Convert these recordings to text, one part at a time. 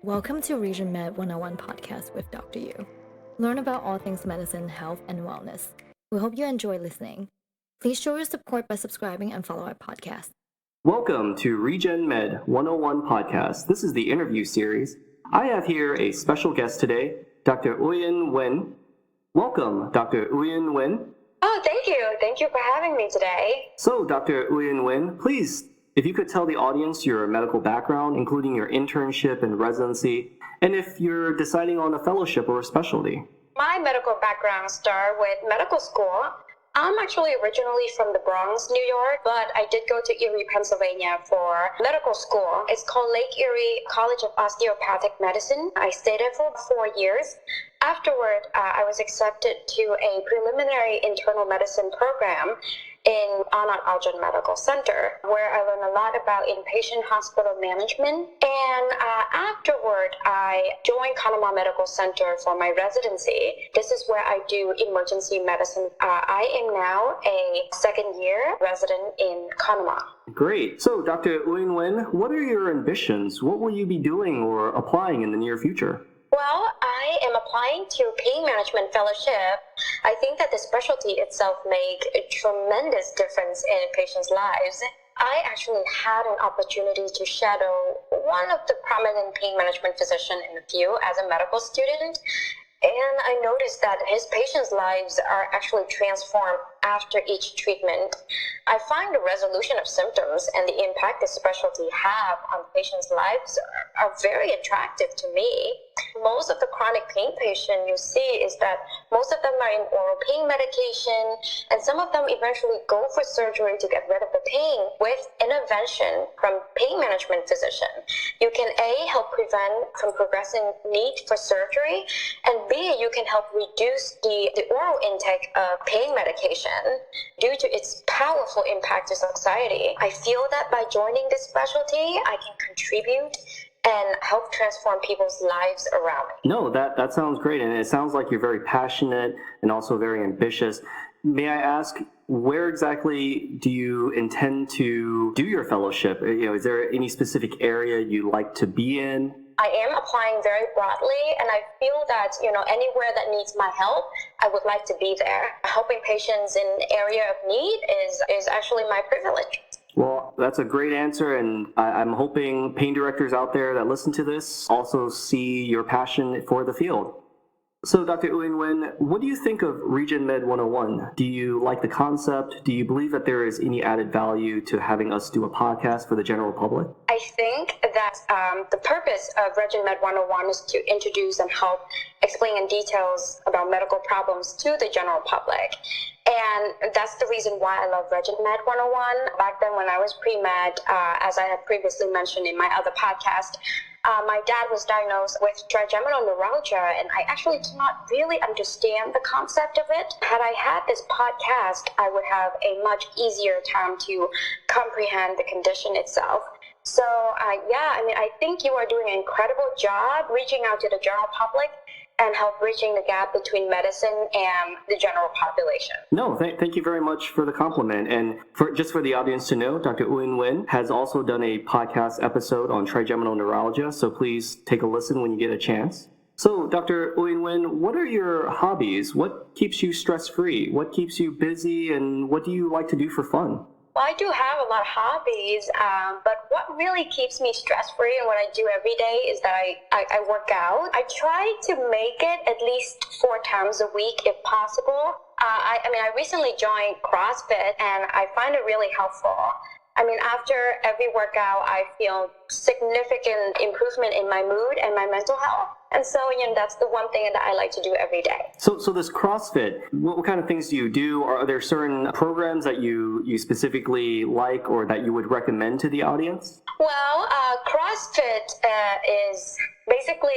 Welcome to ReGenMed101 podcast with Dr. Yu. Learn about all things medicine, health, and wellness. We hope you enjoy listening. Please show your support by subscribing and follow our podcast. Welcome to ReGenMed101 podcast. This is the interview series. I have here a special guest today, Dr. Uyen Nguyen. Welcome, Dr. Uyen Nguyen. Oh, thank you. Thank you for having me today. So, Dr. Uyen Nguyen, please, if you could tell the audience your medical background, including your internship and residency, and if you're deciding on a fellowship or a specialty. My medical background started with medical school. I'm actually originally from the Bronx, New York, but I did go to Erie, Pennsylvania for medical school. It's called Lake Erie College of Osteopathic Medicine. I stayed there for 4 years. Afterward, I was accepted to a preliminary internal medicine program in Anat Aljan Medical Center, where I learned a lot about inpatient hospital management. And afterward, I joined Kanama Medical Center for my residency. This is where I do emergency medicine. I am now a second-year resident in Kanama. Great. So, Dr. Uyen Nguyen, what are your ambitions? What will you be doing or applying in the near future? Well, I am applying to pain management fellowship. I think that the specialty itself makes a tremendous difference in patients' lives. I actually had an opportunity to shadow one of the prominent pain management physicians in the field as a medical student. And I noticed that his patients' lives are actually transformed after each treatment. I find the resolution of symptoms and the impact the specialty have on patients' lives are very attractive to me. Most of the chronic pain patients you see is that most of them are in oral pain medication, and some of them eventually go for surgery to get rid of the pain. With intervention from pain management physician, you can A, help prevent from progressing need for surgery, and B, you can help reduce the oral intake of pain medication due to its powerful impact to society. I feel that by joining this specialty, I can contribute and help transform people's lives around me. No, that sounds great, and it sounds like you're very passionate and also very ambitious. May I ask, where exactly do you intend to do your fellowship? Is there any specific area you'd like to be in? I am applying very broadly, and I feel that, anywhere that needs my help, I would like to be there. Helping patients in area of need is actually my privilege. Well, that's a great answer, and I'm hoping pain directors out there that listen to this also see your passion for the field. So, Dr. Uyen Nguyen, what do you think of ReGenMed101? Do you like the concept? Do you believe that there is any added value to having us do a podcast for the general public? I think that the purpose of ReGenMed101 is to introduce and help explain in details about medical problems to the general public. And that's the reason why I love ReGenMed101. Back then when I was pre-med, as I had previously mentioned in my other podcast, my dad was diagnosed with trigeminal neuralgia, and I actually did not really understand the concept of it. Had I had this podcast, I would have a much easier time to comprehend the condition itself. So, I think you are doing an incredible job reaching out to the general public and help bridging the gap between medicine and the general population. No, thank you very much for the compliment. And just for the audience to know, Dr. Uyen Nguyen has also done a podcast episode on trigeminal neuralgia, so please take a listen when you get a chance. So, Dr. Uyen Nguyen, what are your hobbies? What keeps you stress-free? What keeps you busy? And what do you like to do for fun? Well, I do have a lot of hobbies, but what really keeps me stress-free and what I do every day is that I work out. I try to make it at least 4 times a week if possible. I recently joined CrossFit, and I find it really helpful. After every workout, I feel significant improvement in my mood and my mental health. And so, that's the one thing that I like to do every day. So this CrossFit, what kind of things do you do? Are there certain programs that you specifically like or that you would recommend to the audience? Well, CrossFit is basically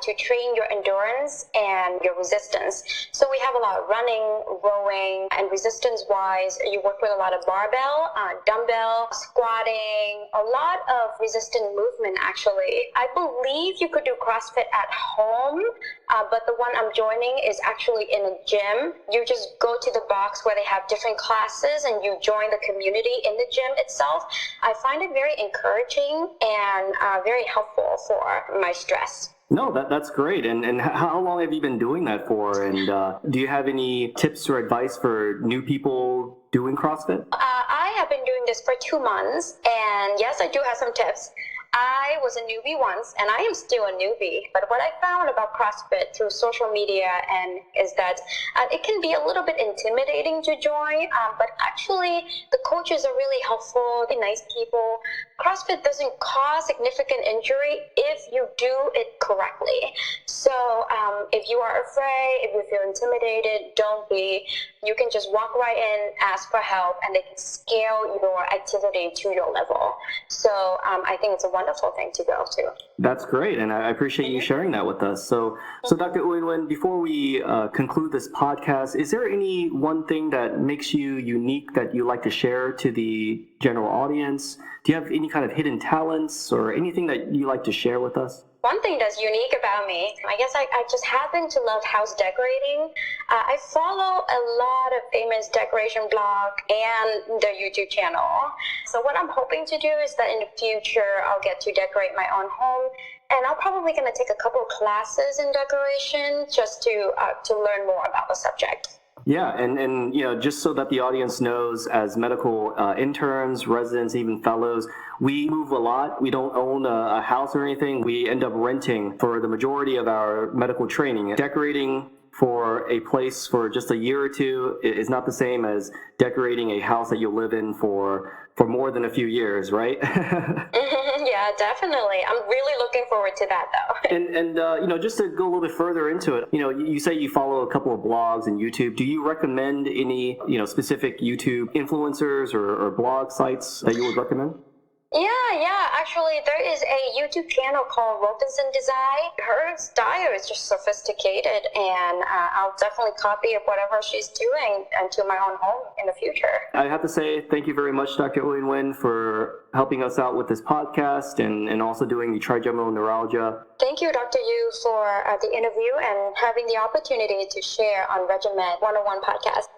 to train your endurance and your resistance. So we have a lot of running, rowing, and resistance-wise, you work with a lot of barbell, dumbbell, squatting, a lot of resistant movement, actually. I believe you could do CrossFit at home, but the one I'm joining is actually in a gym. You just go to the box where they have different classes and you join the community in the gym itself. I find it very encouraging and very helpful for my stress. stress. No, that's great. And how long have you been doing that for? And do you have any tips or advice for new people doing CrossFit? I have been doing this for 2 months, and yes, I do have some tips. I was a newbie once, and I am still a newbie. But what I found about CrossFit through social media is that it can be a little bit intimidating to join, but actually the coaches are really helpful, they're nice people. CrossFit doesn't cause significant injury if you do it correctly. So if you are afraid, if you feel intimidated, don't be. You can just walk right in, ask for help, and they can scale your activity to your level. So I think it's a wonderful thing to go to. That's great, and I appreciate you sharing that with us. So Dr. Uyen Nguyen, before we conclude this podcast, is there any one thing that makes you unique that you like to share to the general audience? Do you have any kind of hidden talents or anything that you like to share with us? One thing that's unique about me, I guess I just happen to love house decorating. I follow a lot of famous decoration blog and the YouTube channel. So what I'm hoping to do is that in the future, I'll get to decorate my own home. And I'm probably going to take a couple classes in decoration just to learn more about the subject. Yeah, and just so that the audience knows, as medical interns, residents, even fellows, we move a lot. We don't own a house or anything. We end up renting for the majority of our medical training. Decorating for a place for just a year or two is not the same as decorating a house that you'll live in for more than a few years, right? Yeah, definitely. I'm really looking forward to that, though. And just to go a little bit further into it, you say you follow a couple of blogs and YouTube. Do you recommend any, specific YouTube influencers or blog sites that you would recommend? Yeah. Actually, there is a YouTube channel called Robinson Design. Her style is just sophisticated, and I'll definitely copy of whatever she's doing into my own home in the future. I have to say thank you very much, Dr. Uyen Nguyen, for helping us out with this podcast and also doing the trigeminal neuralgia. Thank you, Dr. Yu, for the interview and having the opportunity to share on ReGenMed101 podcast.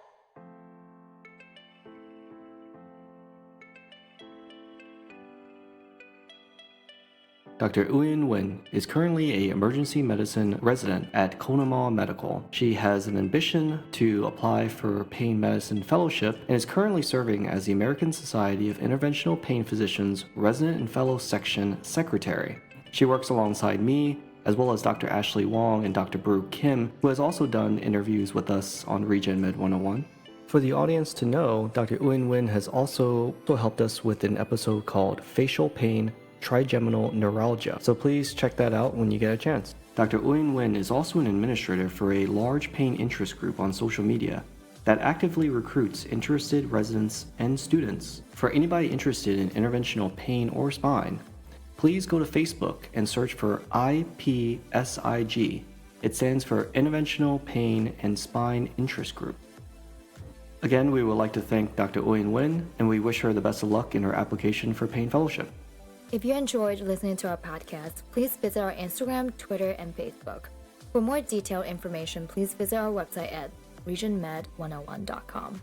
Dr. Uyen Nguyen is currently an emergency medicine resident at Conemaugh Medical. She has an ambition to apply for pain medicine fellowship and is currently serving as the American Society of Interventional Pain Physicians Resident and Fellow Section Secretary. She works alongside me, as well as Dr. Ashley Wong and Dr. Brew Kim, who has also done interviews with us on ReGenMed101. For the audience to know, Dr. Uyen Nguyen has also helped us with an episode called Facial Pain Trigeminal Neuralgia, so please check that out when you get a chance. Dr. Uyen Nguyen is also an administrator for a large pain interest group on social media that actively recruits interested residents and students. For anybody interested in interventional pain or spine, please go to Facebook and search for IPSIG. It stands for Interventional Pain and Spine Interest Group. Again, we would like to thank Dr. Uyen Nguyen, and we wish her the best of luck in her application for pain fellowship. If you enjoyed listening to our podcast, please visit our Instagram, Twitter, and Facebook. For more detailed information, please visit our website at ReGenMed101.com.